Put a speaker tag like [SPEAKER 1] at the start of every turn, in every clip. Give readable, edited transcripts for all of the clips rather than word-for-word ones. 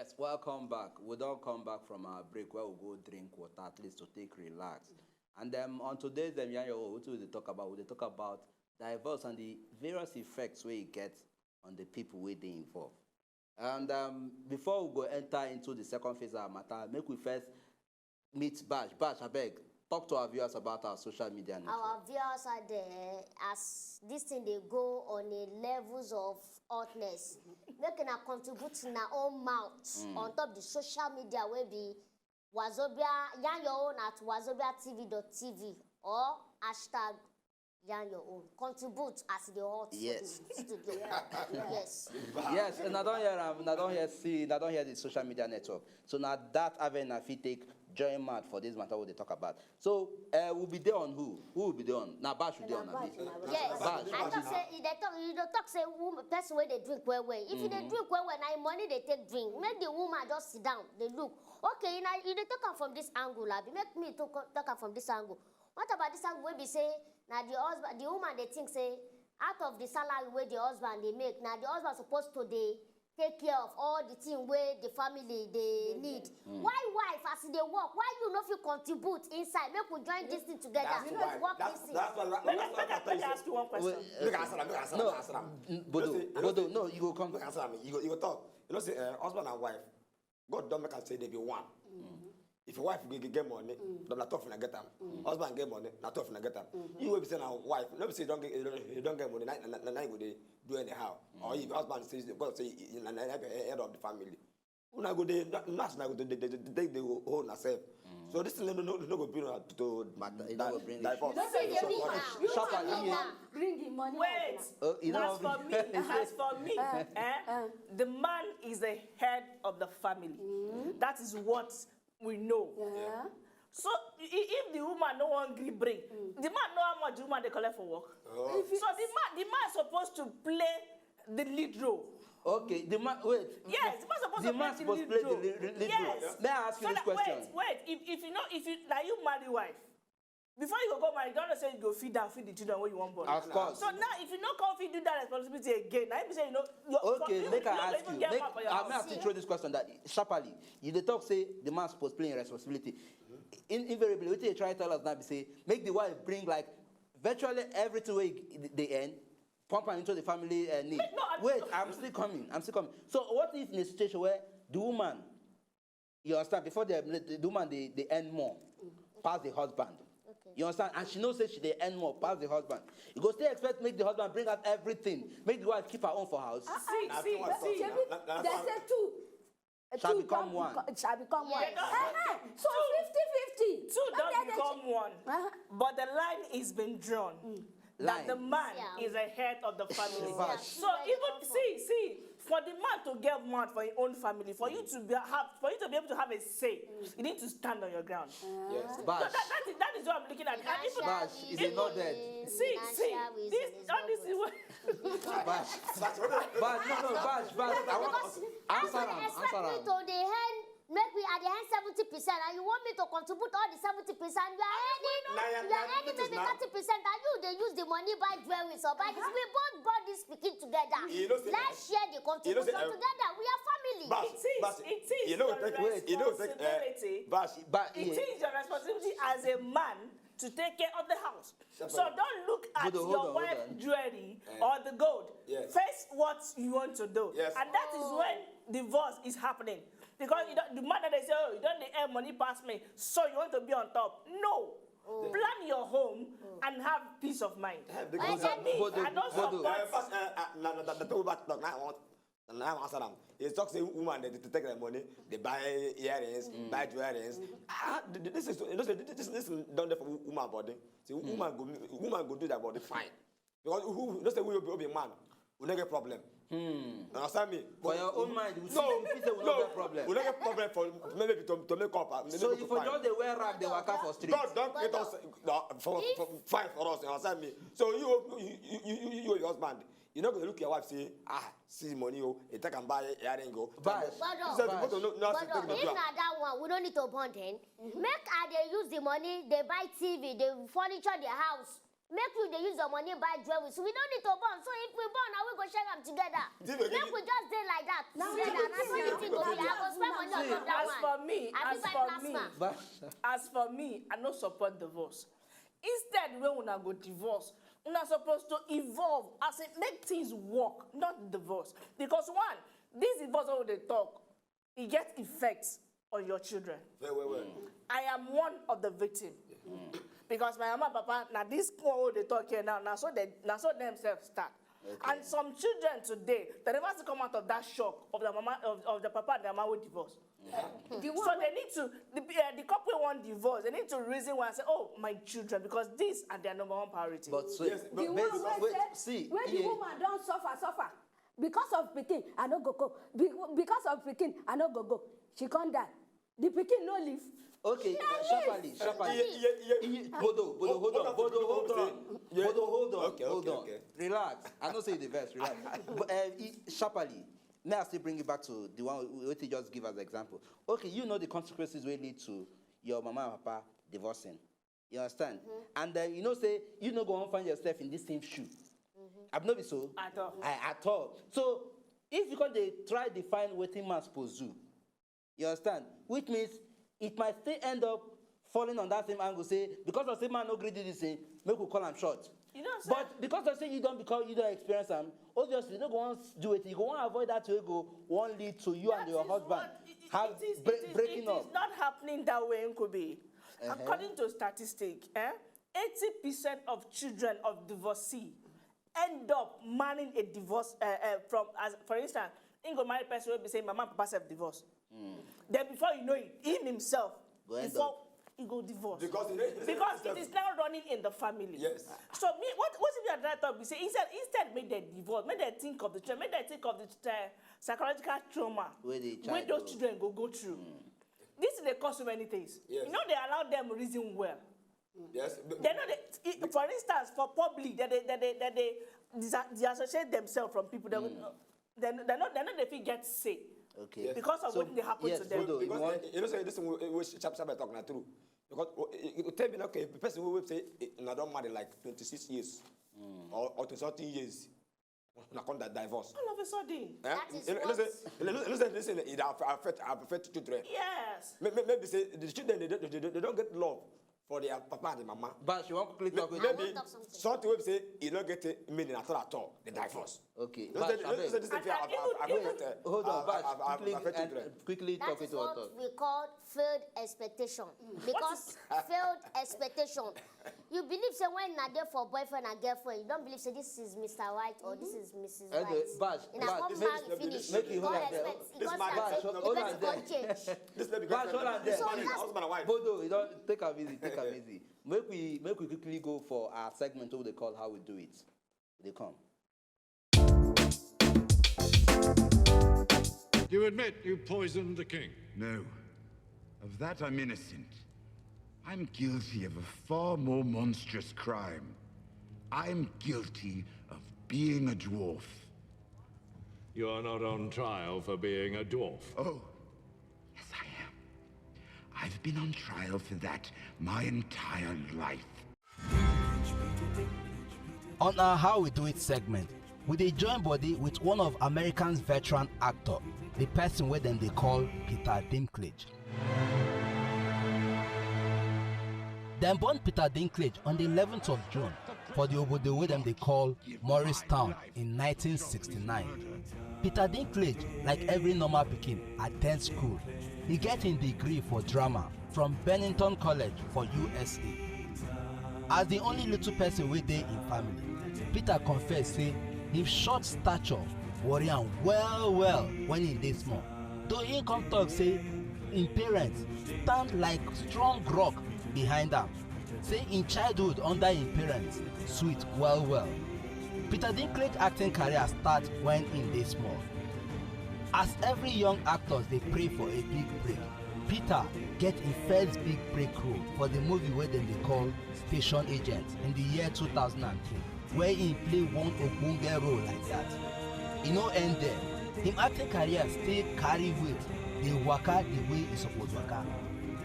[SPEAKER 1] Yes, welcome back. We don't come back from our break where we go drink water at least to take relax. And on today's what will they talk about? We talk about divorce and the various effects where it gets on the people where they involve. And before we go enter into the second phase of our matter, make we first meet Bash. Bash, I beg, talk to our viewers about our social media network.
[SPEAKER 2] Our viewers are there as this thing they go on a levels of hotness. Making a contribute in our own mouth on top the social media will be Wazobia, yarn your own at wazobiatv.tv or hashtag yarn your own. Contribute as the hot
[SPEAKER 1] Yes.
[SPEAKER 2] studio. Yes.
[SPEAKER 1] Yes, and I don't hear the social media network. So now that avenue if you take join mad for this matter what they talk about. So we'll be there on who? Who will be there on? Now Bash will be there on this.
[SPEAKER 2] Yes.
[SPEAKER 1] Bash.
[SPEAKER 2] I talk say you don't talk say person where they drink well. If you they drink well, now money they take drink. Make the woman just sit down. They look. Okay, now you they talk from this angle, Abi. Make me talk from this angle. What about this angle where we say now the husband, the woman they think say out of the salary where the husband they make, now the husband supposed to take care of all the things where the family they need. Why wife as they work? Why you not feel contribute inside? Make we join this thing together.
[SPEAKER 3] That's what
[SPEAKER 4] Let me ask you one question.
[SPEAKER 1] Bodo, no, you go come.
[SPEAKER 3] Answer me. You go talk. You know, say husband and wife. God don't make us say they be one. If your wife get money, not tough and get them. Husband get money, not tough and get them. You will be saying, wife, let me say you don't get money, night would they do anyhow. Or if husband says, God say, head of the family. When I go there, not they will own herself. So this is no go bring to divorce.
[SPEAKER 4] Bring the money. Wait, as for me, the man is the head of the family. That is what we know.
[SPEAKER 2] Yeah.
[SPEAKER 4] So if the woman no one agree bring, the man know how much the woman they collect for work.
[SPEAKER 3] Oh.
[SPEAKER 4] So the man is supposed to play the lead role.
[SPEAKER 1] Okay, the man wait.
[SPEAKER 4] Yes, the man supposed to play the lead role.
[SPEAKER 1] Yes. May I ask you this question?
[SPEAKER 4] Wait. If you now you marry wife, before you go marry, don't say you go feed the children when you want born.
[SPEAKER 1] Of course.
[SPEAKER 4] So now if you not come feed do that responsibility again, now you say
[SPEAKER 1] okay, make I ask you. I may have to throw this question that sharply. You the talk say the man supposed to play responsibility. Invariably, what you try to tell us now, say make the wife bring like virtually everything where they earn, pump into the family need. Wait, I'm still coming. So what if in a situation where the woman, you understand, before the woman they earn more, past the husband. Okay. You understand? And she knows that they earn more, past the husband. You go still expect make the husband bring out everything, make the wife keep her own for house.
[SPEAKER 4] See.
[SPEAKER 5] They say two.
[SPEAKER 1] Shall become one.
[SPEAKER 5] Shall become one.
[SPEAKER 2] Yes.
[SPEAKER 5] So 50-50.
[SPEAKER 4] Two don't become one. But the line is been drawn. That the man is the head of the family. So even see, for the man to get mad for his own family, for you to be able to have a say, you need to stand on your ground.
[SPEAKER 1] Yes.
[SPEAKER 4] So that is what I'm looking at. And even
[SPEAKER 1] Bash, is he not dead?
[SPEAKER 4] See, this is what.
[SPEAKER 1] Bash, no, Bash. I want answer him.
[SPEAKER 2] Expect me to the hand, make me at the hand 70%, and you want me to contribute all the 70%. You are earning maybe 30%, and you they use the money buy jewelry. So buy this. We both bought this speaking together. Let's share the contribution together. We are family.
[SPEAKER 4] It is your responsibility. It is your responsibility as a man to take care of the house. So don't look at your wife's jewelry or the gold. Face what you want to do. And that is when divorce is happening. Because the man that they say, oh, you don't earn money past me, so you want to be on top. No. Plan your home and have peace of mind. I don't support.
[SPEAKER 3] Now answer them. It's talk say woman they take their money, they buy earrings, buy jewelries. This is done there for woman body. See, woman go do that body fine. Because who don't say we will be man, we not get problem. Understand me?
[SPEAKER 1] For your own mind, we say we not get problem.
[SPEAKER 3] We not get problem for maybe to make up.
[SPEAKER 1] So if you just they wear rag, they walk out for street.
[SPEAKER 3] Don't get us fine for us. Understand me? So you your husband. You're not going to look at your wife say, see money, you take and buy earring go.
[SPEAKER 2] But if not that one, we don't need to bond then. Make they use the money, they buy TV, they furniture their house. Make you they use your money buy jewelry. So we don't need to burn. So if we burn, now we go share them together. Make we just do like that. Now we I go spend money on top that one.
[SPEAKER 4] As for me, I no support divorce. Instead, when una go divorce, una supposed to evolve as it make things work, not divorce. Because one, this divorce when they talk, it gets effects on your children.
[SPEAKER 3] Well.
[SPEAKER 4] I am one of the victims. Because my mama and papa, now this one they talk here now so themselves start. Okay. And some children today, they never to come out of that shock of the mama of the papa and the mama with divorce. So they need to the couple want divorce. They need to reason why and say, oh, my children, because these are their number one priority.
[SPEAKER 1] But so,
[SPEAKER 5] yes, the woman don't suffer because of Pekin, I no go. Because of Pekin, I no go. She can't die. The Pekin no live.
[SPEAKER 1] Okay, sharply. Hold on. Relax. I don't say the verse. Relax. But sharply. May I still bring you back to the one we just give as an example. Okay, you know the consequences will lead to your mama and papa divorcing. You understand? And then you know say you no go on find yourself in this same shoe. I've not been so at all. So if you can they try to define what man supposed to do, you understand? Which means it might still end up falling on that same angle. Say because of same man no greedy this thing, make we call him short.
[SPEAKER 4] You know,
[SPEAKER 1] but because of saying you don't experience them, obviously you don't want to do it. You go want to avoid that to go one lead to you and your husband breaking up.
[SPEAKER 4] It is not happening that way, Nkobe. According to statistics, 80% of children of divorcee end up marrying a divorce for instance, he go marry a person will be saying, Mama and Papa self divorce. Then before you know it, him himself, he go divorce. Because it is now running in the family.
[SPEAKER 3] Yes.
[SPEAKER 4] So what if you are trying to say instead make them divorce, make them think of the child, make them think of the psychological trauma where those children go through. This is the cause so many things.
[SPEAKER 3] Yes.
[SPEAKER 4] You know they allow them reason well.
[SPEAKER 3] Yes.
[SPEAKER 4] They know for instance, for public, they disassociate themselves from people. They're not they feel get sick.
[SPEAKER 1] Okay. Yes.
[SPEAKER 4] Because of what they happen to them.
[SPEAKER 3] Because you know, say this which chap talking na true. Because it tell me okay, the person who will say I don't marry like 26 years or to 30 years. Na come that divorce.
[SPEAKER 4] All of a sudden.
[SPEAKER 3] Listen, it affect children.
[SPEAKER 4] Yes.
[SPEAKER 3] Maybe say the children they don't get love for their papa and mama.
[SPEAKER 1] But you want to quickly talk with
[SPEAKER 3] maybe something will say you don't get a meaning at all. The divorce.
[SPEAKER 1] Okay.
[SPEAKER 3] Hold
[SPEAKER 1] on, quickly talk it to us.
[SPEAKER 2] That's what we call failed expectation. Because failed expectation. You believe say when you're there for boyfriend and girlfriend, you don't believe say this is Mr. White or this is Mrs. White. In a come marry finish. God expects. Hold on there.
[SPEAKER 1] Bodo, you don't take a visit. Make we quickly go for our segment what they call how we do it. They come.
[SPEAKER 6] You admit you poisoned the king?
[SPEAKER 7] No. Of that I'm innocent. I'm guilty of a far more monstrous crime. I'm guilty of being a dwarf.
[SPEAKER 6] You are not on trial for being a dwarf.
[SPEAKER 7] Oh, yes I am. I've been on trial for that my entire life.
[SPEAKER 8] On our How We Do It segment, we dey join body with one of America's veteran actor, the person where them they call Peter Dinklage. Them born Peter Dinklage on the 11th of June for the obodo wey them they call Morristown in 1969. Peter Dinklage, like every normal pikin, attend school. He get his degree for drama from Bennington College for USA. As the only little person wey dey in family, Peter confess say him short stature worry am well when he dey small. Though he come talk say him parents stand like strong rock behind am, say in childhood under him parents sweet well. Peter Dinklage acting career start when he dey small. As every young actors dey pray for a big break, Peter get his first big break role for the movie wey dem dey call Station Agent in the year 2003, where he play one ogbonge role like that. E no end there. Him acting career still carry weight, dey waka the way e suppose waka.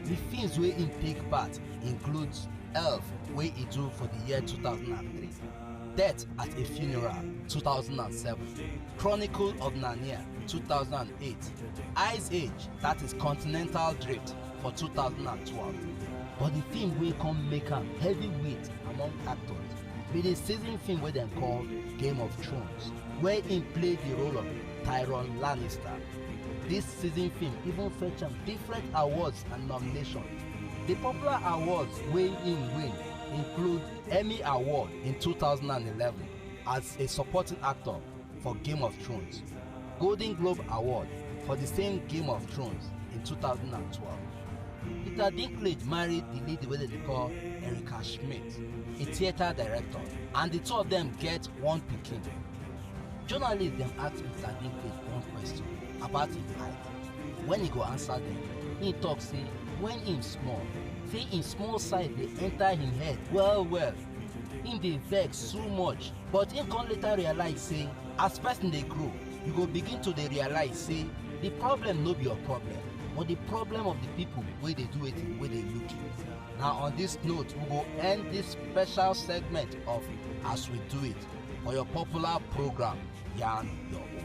[SPEAKER 8] The films wey him take part includes Elf wey he do for the year 2003, Death at a Funeral 2007, Chronicle of Narnia 2008, Ice Age, that is Continental Drift for 2012. But the film wey come make am heavyweight among actors be the season film wey dem call Game of Thrones, where he played the role of Tyrion Lannister. This season film even fetch am different awards and nominations. The popular awards wey he win include Emmy Award in 2011 as a supporting actor for Game of Thrones, Golden Globe Award for the same Game of Thrones in 2012. Peter Dinklage married the lady wey they call Erica Schmidt, a theatre director, and the two of them get one pikin. Journalists dem ask Peter Dinklage one question about him height. When he go answer them, he talk say when him small, say him small size dey enter him head well. Him dey vex so much, but him come later realize say as person dey grow, you go begin to dey realize say the problem no be your problem, but the problem of the people wey dey do wetin wey dey look you. Now on this note, we go end this special segment of As We Do It for your popular program, Yarn Your Own.